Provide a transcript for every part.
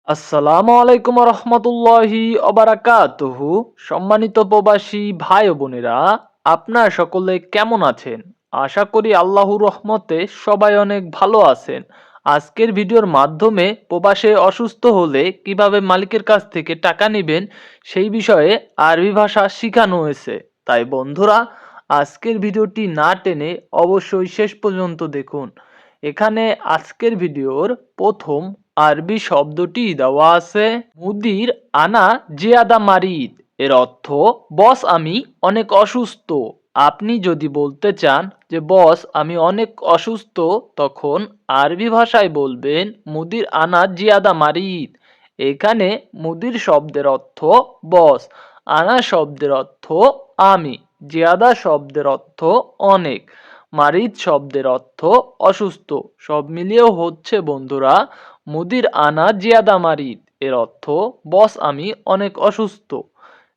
আসসালামু আলাইকুম রহমতুল্লাহি অবারাকাতুহু। সম্মানিত প্রবাসী ভাই ও বোনেরা, আপনার সকলে কেমন আছেন? আশা করি আল্লাহর রহমতে সবাই অনেক ভালো আছেন। আজকের ভিডিওর মাধ্যমে প্রবাসে অসুস্থ হলে কিভাবে মালিকের কাছ থেকে টাকা নেবেন সেই বিষয়ে আরবি ভাষা শেখানো হয়েছে। তাই বন্ধুরা, আজকের ভিডিওটি না টেনে অবশ্যই শেষ পর্যন্ত দেখুন। এখানে আজকের ভিডিওর প্রথম আরবি শব্দটি দেওয়া আছে মুদির আনা জিয়াদা মারিদ। এর অর্থ বস আমি অনেক অসুস্থ। আপনি যদি বলতে চান যে বস আমি অনেক অসুস্থ, তখন আরবি ভাষায় বলবেন মুদির আনা জিয়াদা মারিদ। এখানে মুদির শব্দের অর্থ বস, আনা শব্দের অর্থ আমি, জিয়াদা শব্দের অর্থ অনেক, মারিদ শব্দের অর্থ অসুস্থ। সব মিলিয়েও হচ্ছে বন্ধুরা মুদির আনা জিয়াদা মারিদ। এর অর্থ বস আমি অনেক অসুস্থ।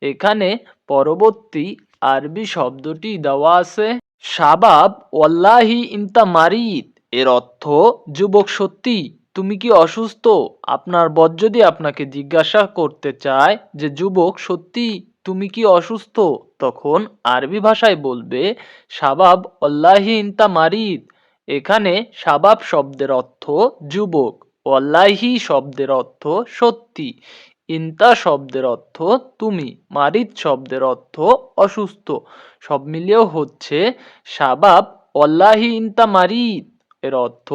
এখানে পরবর্তী আরবি শব্দটি দেওয়া আছে শাবাব ওয়াল্লাহি ইনতা মারিদ। এর অর্থ যুবক সত্যি তুমি কি অসুস্থ? আপনার বস যদি আপনাকে জিজ্ঞাসা করতে চায় যে যুবক সত্যি তুমি কি অসুস্থ, তখন আরবি ভাষায় বলবে শাবাব ওয়াল্লাহি ইনতা মারিদ। এখানে শাবাব শব্দের অর্থ যুবক, ওয়াল্লাহি শব্দের অর্থ সত্যি, ইনতা শব্দের অর্থ তুমি, মারিদ শব্দের অর্থ অসুস্থ। সব মিলিয়েও হচ্ছে শাবাব ওয়াল্লাহি ইনতা মারিদ। এর অর্থ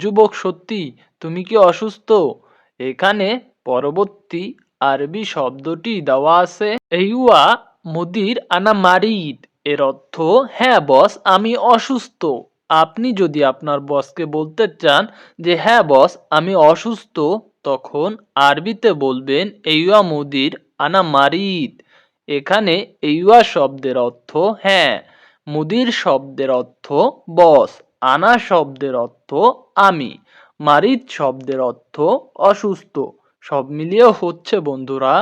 যুবক সত্যি তুমি কি অসুস্থ? এখানে পরবর্তী আরবি শব্দটি দেওয়া আছে এইওয়া মুদির আনা মারিদ। এর অর্থ হ্যাঁ বস আমি অসুস্থ। আপনি যদি আপনার বসকে বলতে চান যে হ্যাঁ বস আমি অসুস্থ, তখন আরবিতে বলবেন এইওয়া মুদির আনা মারিদ। এখানে এইওয়া শব্দের অর্থ হ্যাঁ, মুদির শব্দের অর্থ বস, আনা শব্দের অর্থ আমি, মারিদ শব্দের অর্থ অসুস্থ। সব মিলিয়ে হচ্ছে বন্ধুরা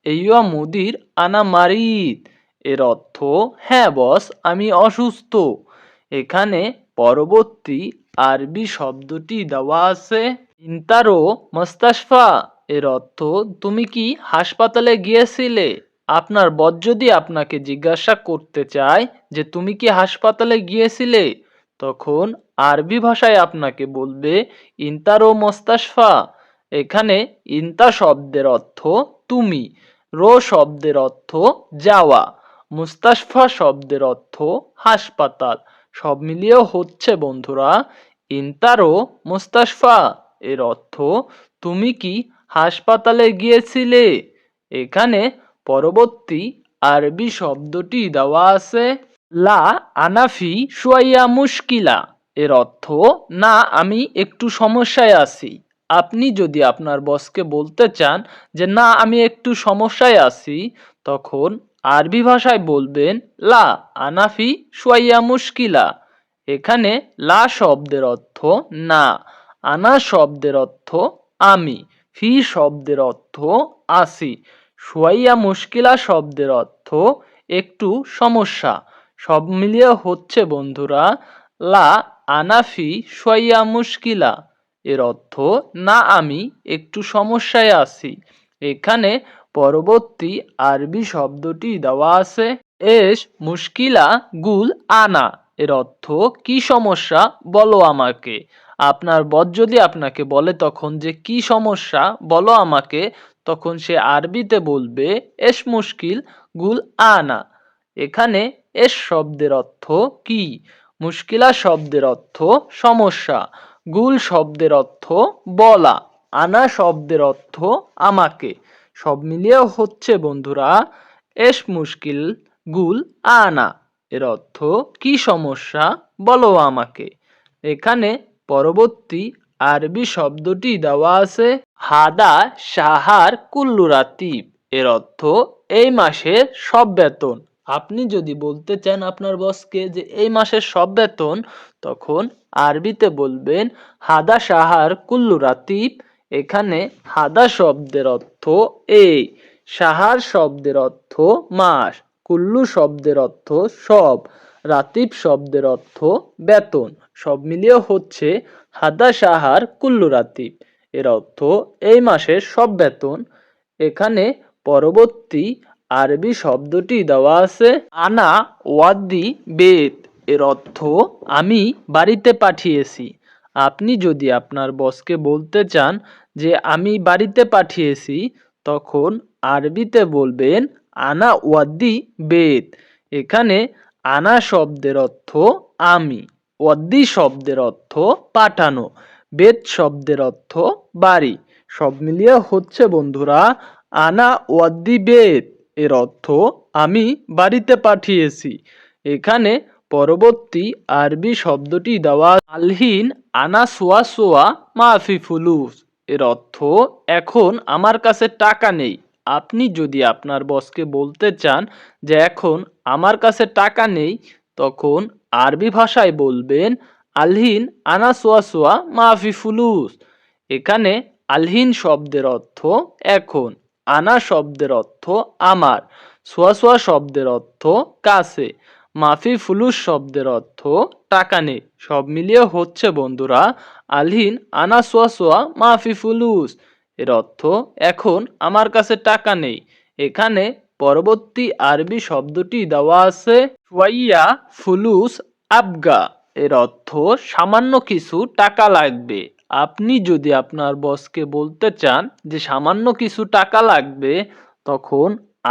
এইওয়া মুদির আনা মারিদ। এর অর্থ হ্যাঁ বস আমি অসুস্থ। এখানে পরবর্তী আরবি শব্দটি দেওয়া আছে ইন্তারো মস্তাশফা। এর অর্থ তুমি কি হাসপাতালে গিয়েছিলে? আপনার বস যদি আপনাকে জিজ্ঞাসা করতে চায় যে তুমি কি হাসপাতালে গিয়েছিলে, তখন আরবি ভাষায় আপনাকে বলবে ইন্তারো মস্তাশফা। এখানে ইন্তা শব্দের অর্থ তুমি, রো শব্দের অর্থ যাওয়া, মুস্তাশফা শব্দের অর্থ হাসপাতাল। সব মিলিয়েও হচ্ছে বন্ধুরা ইন্তারো মুস্তাশফা। এর অর্থ তুমি কি হাসপাতালে গিয়েছিলে? এখানে পরবর্তী আরবি শব্দটি দেওয়া আছে লা আনাফি শুয়াইয়া মুশকিলা। এর অর্থ না আমি একটু সমস্যায় আছি। আপনি যদি আপনার বসকে বলতে চান যে না আমি একটু সমস্যায় আছি, তখন আরবি ভাষায় বলবেন লা আনাফি শুয়াইয়া মুশকিলা। এখানে লা শব্দের অর্থ না, আনা শব্দের অর্থ আমি, ফি শব্দের অর্থ আছি, শুয়াইয়া মুশকিলা শব্দের অর্থ একটু সমস্যা। সব মিলিয়ে হচ্ছে বন্ধুরা লা আনাফি শুয়াইয়া মুশকিলা। এর অর্থ না আমি একটু সমস্যায় আছি। এখানে পরবর্তী আরবি শব্দটি দেওয়া আছে এস মুশকিলা গুল আনা। এর অর্থ কি সমস্যা বলো আমাকে। আপনার বস যদি আপনাকে বলে তখন যে কি সমস্যা বলো আমাকে, তখন সে আরবিতে বলবে এস মুশকিল গুল আনা। এখানে এস শব্দের অর্থ কি, মুশকিলা শব্দের অর্থ সমস্যা, গুল শব্দের অর্থ বলা, আনা শব্দের অর্থ আমাকে। সব মিলিয়ে হচ্ছে বন্ধুরা এস মুশকিল গুল আনা। এর অর্থ কি সমস্যা বলো আমাকে। এখানে পরবর্তী আরবি শব্দটি দেওয়া আছে হাদা সাহার কুল্লু রাতিব। এর অর্থ এই মাসের সব বেতন। আপনি যদি বলতে চান আপনার বসকে যে এই মাসের সব বেতন, তখন আরবিতে বলবেন হাদা সাহার কুল্লু রাতিব। এখানে হাদা শব্দের অর্থ এই, সাহার শব্দের অর্থ মাস, কুল্লু শব্দের অর্থ সব, রাতিব শব্দের অর্থ বেতন। সব মিলিয়ে হচ্ছে হাদা সাহার কুল্লু রাতিব। এর অর্থ এই মাসের সব বেতন। এখানে পরবর্তী আরবি শব্দটি দেওয়া আছে আনা ওয়াদ্দি বেত। এর অর্থ আমি বাড়িতে পাঠিয়েছি। আপনি যদি আপনার বসকে বলতে চান যে আমি বাড়িতে পাঠিয়েছি, তখন আরবিতে বলবেন আনা ওয়াদ্দি বেত। এখানে আনা শব্দের অর্থ আমি, ওয়াদ্দি শব্দের অর্থ পাঠানো, বেত শব্দের অর্থ বাড়ি। সব মিলিয়ে হচ্ছে বন্ধুরা আনা ওয়াদ্দি বেত। এর অর্থ আমি বাড়িতে পাঠিয়েছি। এখানে পরবর্তী আরবি শব্দটি দেওয়া আলহিন আনা সোয়া সোয়া মাফি ফুলুস। এর অর্থ এখন আমার কাছে টাকা নেই। আপনি যদি আপনার বসকে বলতে চান যে এখন আমার কাছে টাকা নেই, তখন আরবি ভাষায় বলবেন আলহিন আনা সোয়া সোয়া মাফি ফুলুস। এখানে আলহিন শব্দের অর্থ এখন, আনা শব্দের অর্থ আমার, সোয়া সোয়া শব্দের অর্থ কাছে, মাফি ফুলুস শব্দের অর্থ টাকা নেই। সব মিলিয়ে হচ্ছে বন্ধুরা আলহিন আনা সোয়া সোয়া মাফি ফুলুস। এর অর্থ এখন আমার কাছে টাকা নেই। এখানে পরবর্তী আরবি শব্দটি দেওয়া আছে শুয়াইয়া ফুলুস আবগা। এর অর্থ সামান্য কিছু টাকা লাগবে। আপনি যদি আপনার বসকে বলতে চান যে সামান্য কিছু টাকা লাগবে, তখন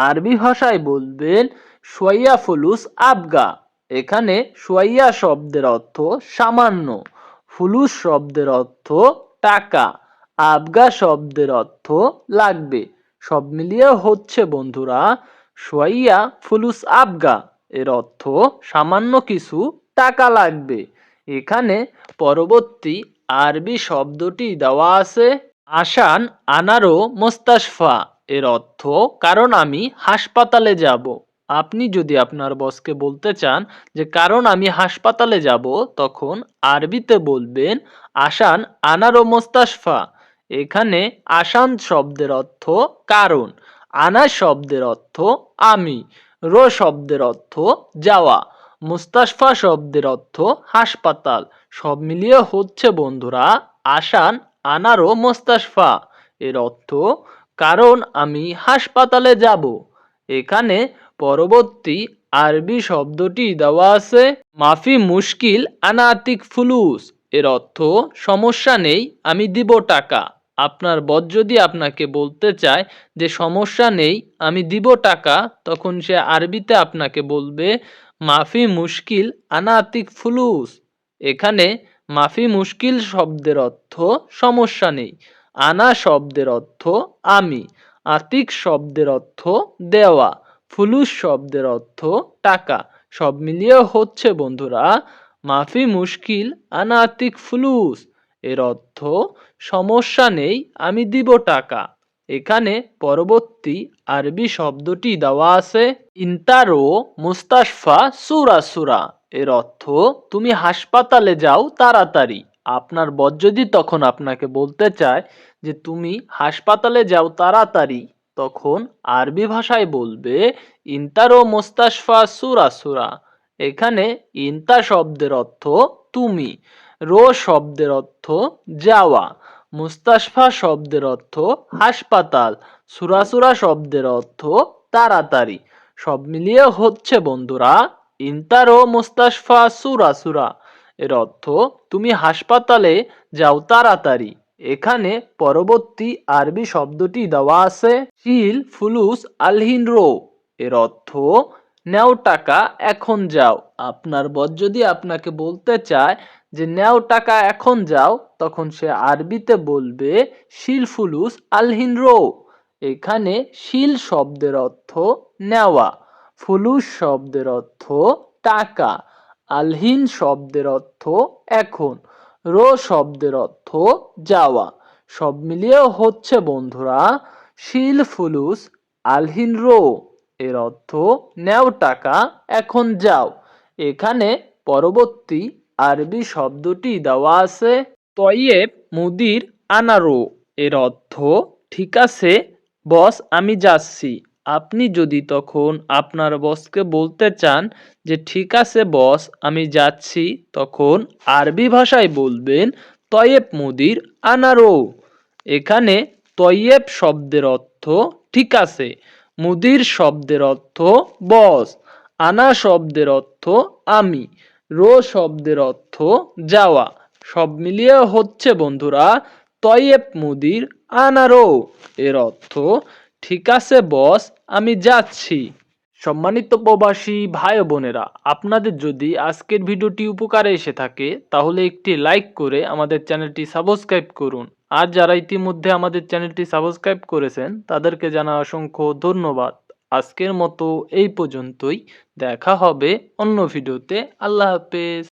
আরবি ভাষায় বলবেন শুয়াইয়া ফুলুস আবগা। এখানে শুয়াইয়া শব্দের অর্থ সামান্য, ফুলুস শব্দের অর্থ টাকা, আবগা শব্দের অর্থ লাগবে। সব মিলিয়ে হচ্ছে বন্ধুরা শুয়াইয়া ফুলুস আবগা। এর অর্থ সামান্য কিছু টাকা লাগবে। এখানে পরবর্তী আরবি শব্দটি দেওয়া আছে আসান আনারো মোস্তাশফা। এর অর্থ কারণ আমি হাসপাতালে যাব। আপনি যদি আপনার বসকে বলতে চান যে কারণ আমি হাসপাতালে যাব, তখন আরবিতে বলবেন আসান আনারো মোস্তাশফা। এখানে আসান শব্দের অর্থ কারণ, আনা শব্দের অর্থ আমি, রো শব্দের অর্থ যাওয়া, মুস্তাশফা শব্দের অর্থ হাসপাতাল। সব মিলিয়ে হচ্ছে বন্ধুরা আসান আনারো মোস্তাশফা। এর অর্থ কারণ আমি হাসপাতালে যাব। এখানে পরবর্তী আরবি শব্দটি দেওয়া আছে মাফি মুশকিল আনাতিক ফুলুস। এর অর্থ সমস্যা নেই, আমি দিব টাকা। আপনার বস যদি আপনাকে বলতে চায় যে সমস্যা নেই, আমি দিব টাকা, তখন সে আরবিতে আপনাকে বলবে মাফি মুশকিল আনাতিক ফুলুস। এখানে মাফি মুশকিল শব্দের অর্থ সমস্যা নেই, আনা শব্দের অর্থ আমি, আতিক শব্দের অর্থ দেওয়া, ফুলুস শব্দের অর্থ টাকা। সব মিলিয়ে হচ্ছে বন্ধুরা মাফি মুশকিল আনাতিক ফুলুস। এর অর্থ সমস্যা নেই, আমি দিব টাকা। এখানে পরবর্তী আরবি শব্দটি দেওয়া আছে ইন্তারো মুস্তাশফা সুরা সুরা। এর অর্থ তুমি হাসপাতালে যাও তাড়াতাড়ি। আপনার বস যদি তখন আপনাকে বলতে চায় যে তুমি হাসপাতালে যাও তাড়াতাড়ি, তখন আরবি ভাষায় বলবে ইন্তারো মুস্তাশফা সুরা সুরা। এখানে ইন্তা শব্দের অর্থ তুমি, রো শব্দের অর্থ যাওয়া, মুস্তাশফা শব্দের অর্থ হাসপাতাল, সুরাসুরা শব্দের অর্থ তাড়াতাড়ি। সব মিলিয়ে হচ্ছে বন্ধুরা ইন্তারো মুস্তাশফা সুরা সুরা। এর অর্থ তুমি হাসপাতালে যাও তাড়াতাড়ি। এখানে পরবর্তী আরবি শব্দটি দেওয়া আছে শিল ফুলুস আলহিন রো। এর অর্থ নেও টাকা এখন যাও। আপনার বস যদি আপনাকে বলতে চায় যে নেও টাকা এখন যাও, তখন সে আরবিতে বলবে শিল ফুলুস আলহিন রো। এখানে শিল শব্দের অর্থ নেওয়া, ফুলুস শব্দের অর্থ টাকা, আলহিন শব্দের অর্থ এখন, রো শব্দের অর্থ যাওয়া। সব মিলিয়ে হচ্ছে বন্ধুরা শিল ফুলুস আলহিন রো। এর অর্থ নেও টাকা এখন যাও। এখানে পরবর্তী আরবি শব্দটি দেওয়া আছে তয়েব মুদির আনারো। এর অর্থ ঠিক আছে বস আমি যাচ্ছি। আপনি যদি তখন আপনার বসকে বলতে চান যে ঠিক আছে বস আমি যাচ্ছি, তখন আরবি ভাষায় বলবেন তয়েব মুদির আনারো। এখানে তৈয়েব শব্দের অর্থ ঠিক আছে, মুদির শব্দের অর্থ বস, আনা শব্দের অর্থ আমি, রো শব্দের অর্থ যাওয়া। সব মিলিয়ে হচ্ছে বন্ধুরা তৈয়েব মুদির আনা রো, এর অর্থ ঠিক আছে বস, আমি যাচ্ছি। সম্মানিত প্রবাসী ভাই ও বোনেরা, আপনাদের যদি আজকের ভিডিওটি উপকারে এসে থাকে তাহলে একটি লাইক করে আমাদের চ্যানেলটি সাবস্ক্রাইব করুন। আর যারা ইতিমধ্যে আমাদের চ্যানেলটি সাবস্ক্রাইব করেছেন তাদেরকে জানাই অসংখ্য ধন্যবাদ। আজকের মতো এই পর্যন্তই, দেখা হবে অন্য ভিডিওতে। আল্লাহ হাফেজ।